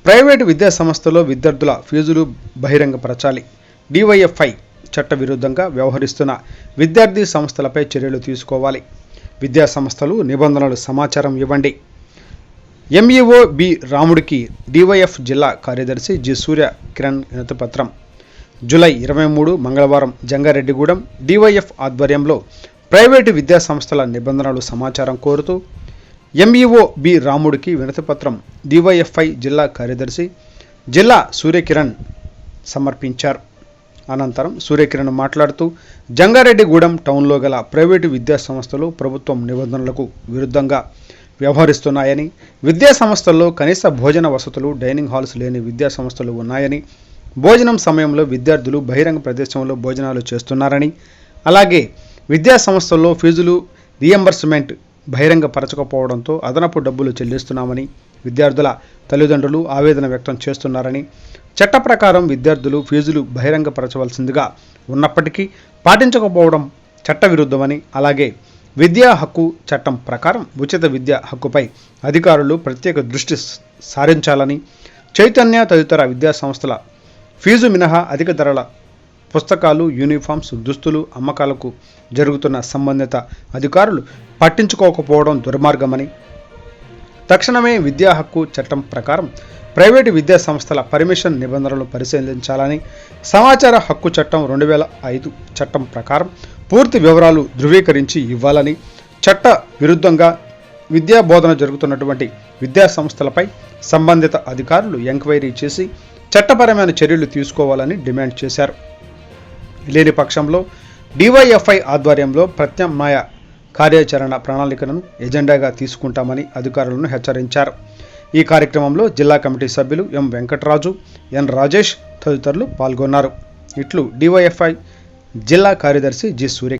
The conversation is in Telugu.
ప్రైవేటు విద్యా సంస్థల్లో విద్యార్థుల ఫీజులు బహిరంగపరచాలి. డివైఎఫ్ఐ చట్ట విరుద్ధంగా వ్యవహరిస్తున్న విద్యార్థి సంస్థలపై చర్యలు తీసుకోవాలి. విద్యా సంస్థలు నిబంధనలు సమాచారం ఇవ్వండి. ఎంఈఓ బి రాముడికి డివైఎఫ్ జిల్లా కార్యదర్శి జి సూర్య కిరణ్ వినతిపత్రం. జూలై 23 మంగళవారం జంగారెడ్డిగూడెం డివైఎఫ్ ఆధ్వర్యంలో ప్రైవేటు విద్యా సంస్థల నిబంధనలు సమాచారం కోరుతూ ఎంఈఓ బి రాముడికి వినతిపత్రం డివైఎఫ్ఐ జిల్లా కార్యదర్శి జిల్లా సూర్యకిరణ్ సమర్పించారు. అనంతరం సూర్యకిరణ్ మాట్లాడుతూ జంగారెడ్డిగూడెం టౌన్లో గల ప్రైవేటు విద్యా సంస్థలు ప్రభుత్వం నిబంధనలకు విరుద్ధంగా వ్యవహరిస్తున్నాయని, విద్యా సంస్థల్లో కనీస భోజన వసతులు, డైనింగ్ హాల్స్ లేని విద్యా సంస్థలు ఉన్నాయని, భోజనం సమయంలో విద్యార్థులు బహిరంగ ప్రదేశంలో భోజనాలు చేస్తున్నారని, అలాగే విద్యా సంస్థల్లో ఫీజులు రీయింబర్స్మెంట్ బహిరంగపరచకపోవడంతో అదనపు డబ్బులు చెల్లిస్తున్నామని విద్యార్థుల తల్లిదండ్రులు ఆవేదన వ్యక్తం చేస్తున్నారని, చట్ట ప్రకారం విద్యార్థులు ఫీజులు బహిరంగపరచవలసిందిగా ఉన్నప్పటికీ పాటించకపోవడం చట్టవిరుద్ధమని, అలాగే విద్యా హక్కు చట్టం ప్రకారం ఉచిత విద్యా హక్కుపై అధికారులు ప్రత్యేక దృష్టి సారించాలని, చైతన్య తదితర విద్యా సంస్థల ఫీజు మినహా అధిక ధరల పుస్తకాలు, యూనిఫామ్స్, దుస్తులు అమ్మకాలకు జరుగుతున్న సంబంధిత అధికారులు పట్టించుకోకపోవడం దుర్మార్గమని, తక్షణమే విద్యా హక్కు చట్టం ప్రకారం ప్రైవేటు విద్యా సంస్థల పర్మిషన్ నిబంధనలు పరిశీలించాలని, సమాచార హక్కు చట్టం 2005 చట్టం ప్రకారం పూర్తి వివరాలు ధృవీకరించి ఇవ్వాలని, చట్ట విరుద్ధంగా విద్యా బోధన జరుగుతున్నటువంటి విద్యా సంస్థలపై సంబంధిత అధికారులు ఎంక్వైరీ చేసి చట్టపరమైన చర్యలు తీసుకోవాలని డిమాండ్ చేశారు. లేని పక్షంలో డివైఎఫ్ఐ ఆధ్వర్యంలో ప్రత్యామ్నాయ కార్యాచరణ ప్రణాళికను ఎజెండాగా తీసుకుంటామని అధికారులను హెచ్చరించారు. ఈ కార్యక్రమంలో జిల్లా కమిటీ సభ్యులు ఎం వెంకటరాజు, ఎన్ రాజేష్ తదితరులు పాల్గొన్నారు. ఇట్లు డివైఎఫ్ఐ జిల్లా కార్యదర్శి జి సూర్య.